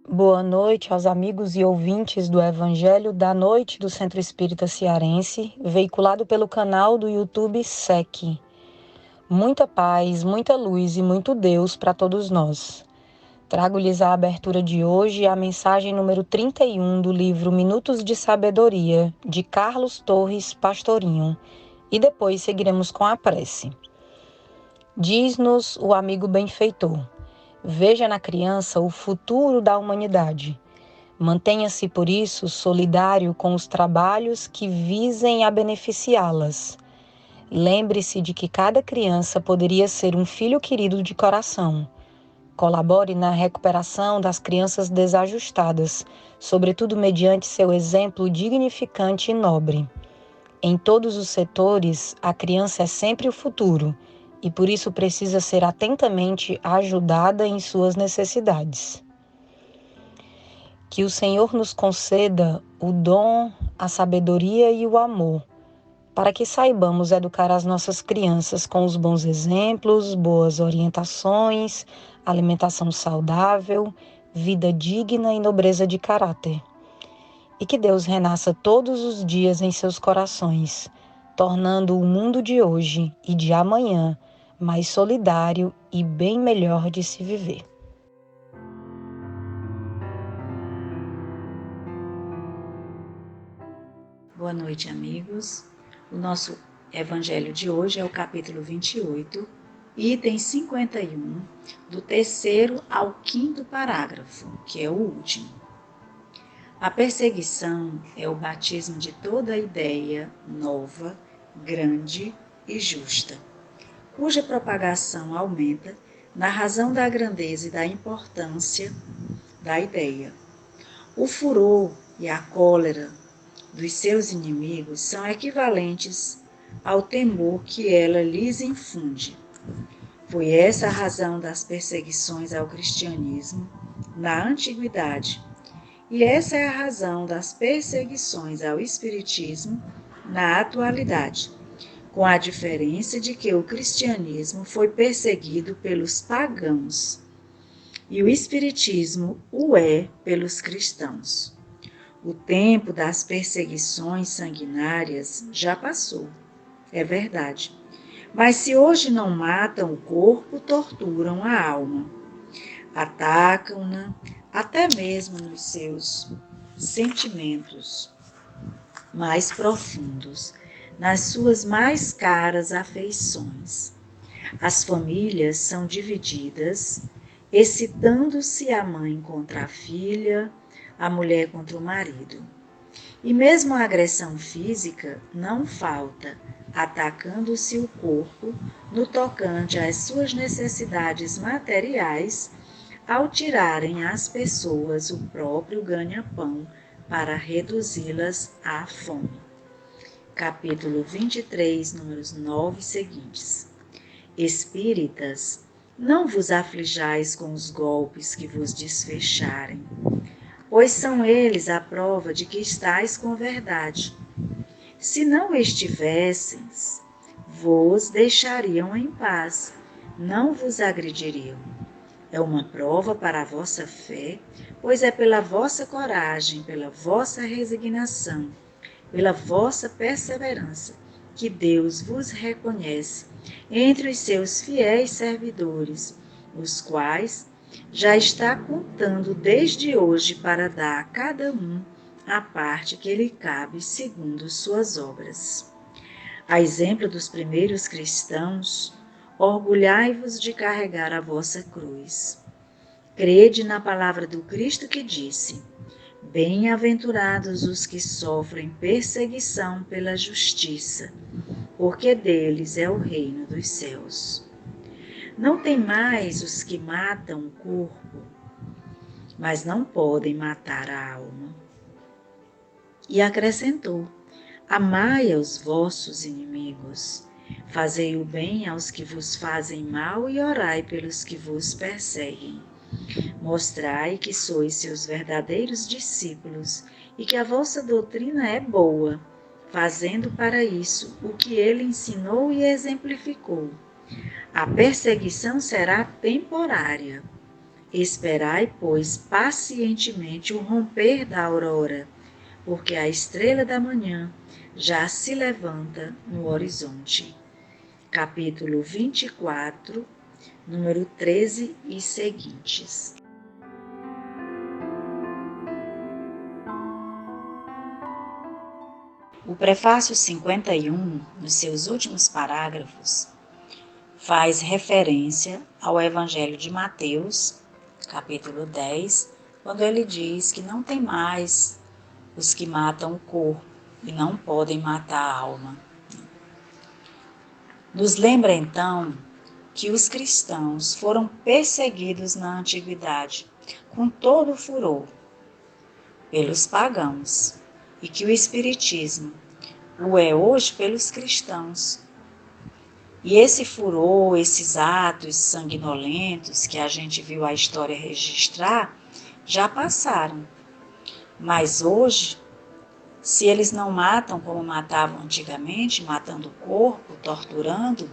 Boa noite aos amigos e ouvintes do Evangelho da Noite do Centro Espírita Cearense, veiculado pelo canal do YouTube SEC. Muita paz, muita luz e muito Deus para todos nós. Trago-lhes a abertura de hoje a mensagem número 31 do livro Minutos de Sabedoria, de Carlos Torres Pastorinho, e depois seguiremos com a prece. Diz-nos o amigo benfeitor: veja na criança o futuro da humanidade. Mantenha-se, por isso, solidário com os trabalhos que visem a beneficiá-las. Lembre-se de que cada criança poderia ser um filho querido de coração. Colabore na recuperação das crianças desajustadas, sobretudo mediante seu exemplo dignificante e nobre. Em todos os setores, a criança é sempre o futuro e por isso precisa ser atentamente ajudada em suas necessidades. Que o Senhor nos conceda o dom, a sabedoria e o amor, para que saibamos educar as nossas crianças com os bons exemplos, boas orientações, alimentação saudável, vida digna e nobreza de caráter. E que Deus renasça todos os dias em seus corações, tornando o mundo de hoje e de amanhã mais solidário e bem melhor de se viver. Boa noite, amigos. O nosso evangelho de hoje é o capítulo 28, item 51, do 3º ao 5º parágrafo, que é o último. A perseguição é o batismo de toda ideia nova, grande e justa, cuja propagação aumenta na razão da grandeza e da importância da ideia. O furor e a cólera dos seus inimigos são equivalentes ao temor que ela lhes infunde. Foi essa a razão das perseguições ao cristianismo na antiguidade, e essa é a razão das perseguições ao espiritismo na atualidade, com a diferença de que o cristianismo foi perseguido pelos pagãos e o espiritismo o é pelos cristãos. O tempo das perseguições sanguinárias já passou, é verdade. Mas se hoje não matam o corpo, torturam a alma. Atacam-na até mesmo nos seus sentimentos mais profundos, nas suas mais caras afeições. As famílias são divididas, excitando-se a mãe contra a filha, a mulher contra o marido. E mesmo a agressão física não falta, atacando-se o corpo no tocante às suas necessidades materiais, ao tirarem às pessoas o próprio ganha-pão para reduzi-las à fome. Capítulo 23, números 9 seguintes. Espíritas, não vos aflijais com os golpes que vos desfecharem, pois são eles a prova de que estáis com verdade. Se não estivesseis, vos deixariam em paz, não vos agrediriam. É uma prova para a vossa fé, pois é pela vossa coragem, pela vossa resignação, pela vossa perseverança, que Deus vos reconhece entre os seus fiéis servidores, os quais já está contando desde hoje para dar a cada um a parte que lhe cabe segundo suas obras. A exemplo dos primeiros cristãos, orgulhai-vos de carregar a vossa cruz. Crede na palavra do Cristo que disse: bem-aventurados os que sofrem perseguição pela justiça, porque deles é o reino dos céus. Não tem mais os que matam o corpo, mas não podem matar a alma. E acrescentou: amai aos vossos inimigos, fazei o bem aos que vos fazem mal e orai pelos que vos perseguem. Mostrai que sois seus verdadeiros discípulos e que a vossa doutrina é boa, fazendo para isso o que ele ensinou e exemplificou. A perseguição será temporária, Esperai, pois, pacientemente o romper da aurora, porque a estrela da manhã já se levanta no horizonte. Capítulo 24, número 13 e seguintes. O prefácio 51, nos seus últimos parágrafos, faz referência ao Evangelho de Mateus, capítulo 10, quando ele diz que não tem mais os que matam o corpo e não podem matar a alma. Nos lembra então que os cristãos foram perseguidos na antiguidade com todo o furor pelos pagãos e que o Espiritismo o é hoje pelos cristãos. E esse furor, esses atos sanguinolentos que a gente viu a história registrar, já passaram. Mas hoje, se eles não matam como matavam antigamente, matando o corpo, torturando,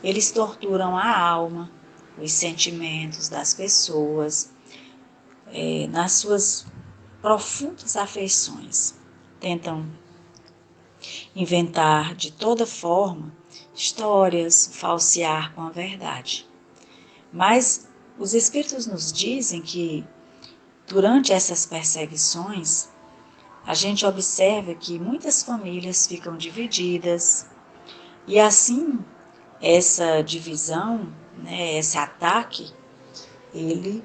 eles torturam a alma, os sentimentos das pessoas, nas suas profundas afeições. Tentam inventar de toda forma histórias, falsear com a verdade. Mas os Espíritos nos dizem que durante essas perseguições, a gente observa que muitas famílias ficam divididas e assim essa divisão, esse ataque, ele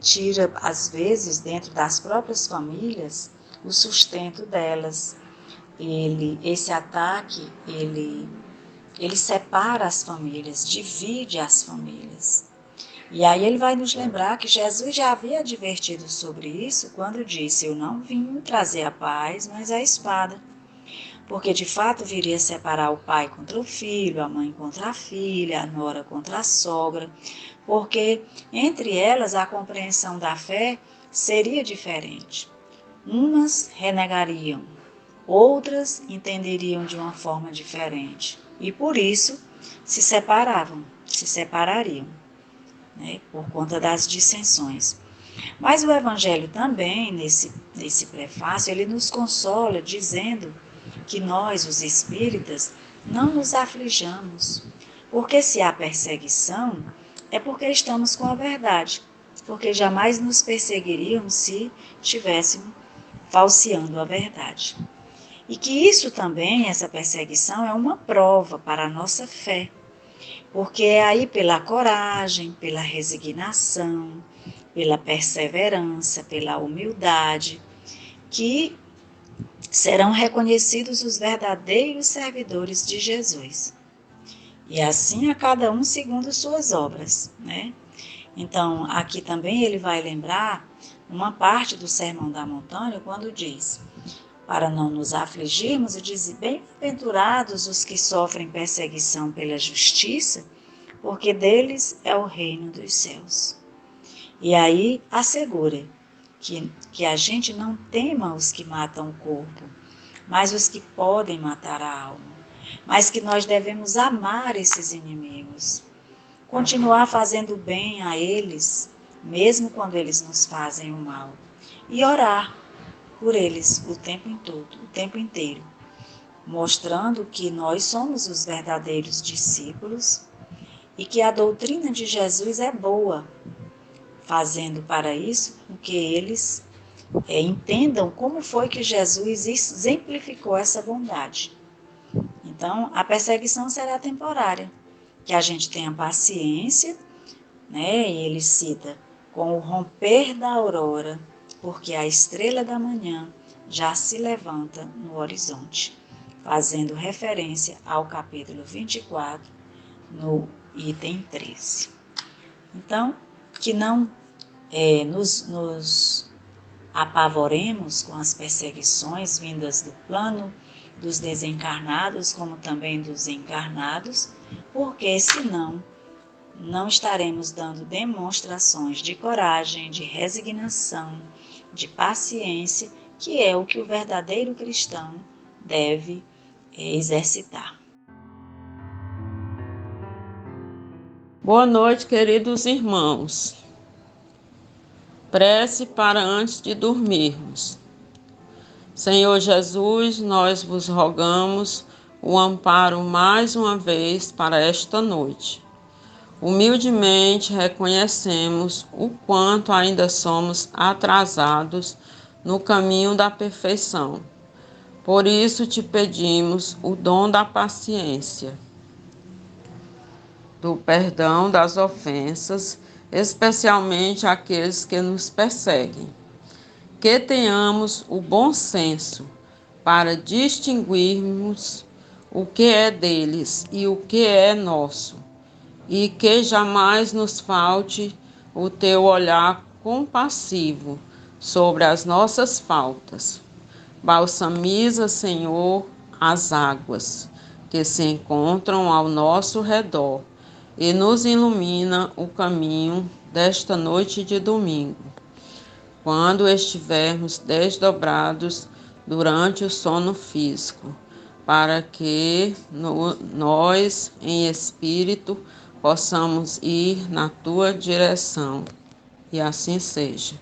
tira às vezes dentro das próprias famílias o sustento delas. Esse ataque, ele separa as famílias, divide as famílias. E aí ele vai nos lembrar que Jesus já havia advertido sobre isso quando disse: eu não vim trazer a paz, mas a espada. Porque de fato viria separar o pai contra o filho, a mãe contra a filha, a nora contra a sogra, porque entre elas a compreensão da fé seria diferente. Umas renegariam, outras entenderiam de uma forma diferente e por isso se separariam, por conta das dissensões. Mas o Evangelho também, nesse prefácio, ele nos consola dizendo que nós, os espíritas, não nos aflijamos, porque se há perseguição, é porque estamos com a verdade, porque jamais nos perseguiriam se estivéssemos falseando a verdade. E que isso também, essa perseguição, é uma prova para a nossa fé, porque é aí pela coragem, pela resignação, pela perseverança, pela humildade, que serão reconhecidos os verdadeiros servidores de Jesus. E assim a cada um segundo suas obras, Então, aqui também ele vai lembrar uma parte do Sermão da Montanha, quando diz: para não nos afligirmos, e diz: bem-aventurados os que sofrem perseguição pela justiça, porque deles é o reino dos céus. E aí assegura que a gente não tema os que matam o corpo, mas os que podem matar a alma, mas que nós devemos amar esses inimigos, continuar fazendo bem a eles, mesmo quando eles nos fazem o mal, e orar por eles o tempo inteiro, mostrando que nós somos os verdadeiros discípulos e que a doutrina de Jesus é boa, fazendo para isso com que eles entendam como foi que Jesus exemplificou essa bondade. Então, a perseguição será temporária, que a gente tenha paciência, E ele cita: com o romper da aurora, porque a estrela da manhã já se levanta no horizonte, fazendo referência ao capítulo 24, no item 13. Então, que não nos apavoremos com as perseguições vindas do plano dos desencarnados, como também dos encarnados, porque senão não estaremos dando demonstrações de coragem, de resignação, de paciência, que é o que o verdadeiro cristão deve exercitar. Boa noite, queridos irmãos. Prece para antes de dormirmos. Senhor Jesus, nós vos rogamos o amparo mais uma vez para esta noite. Humildemente reconhecemos o quanto ainda somos atrasados no caminho da perfeição. Por isso te pedimos o dom da paciência, do perdão das ofensas, especialmente aqueles que nos perseguem. Que tenhamos o bom senso para distinguirmos o que é deles e o que é nosso, e que jamais nos falte o teu olhar compassivo sobre as nossas faltas. Balsamiza, Senhor, as águas que se encontram ao nosso redor e nos ilumina o caminho desta noite de domingo, quando estivermos desdobrados durante o sono físico, para que nós, em espírito, possamos ir na tua direção. E assim seja.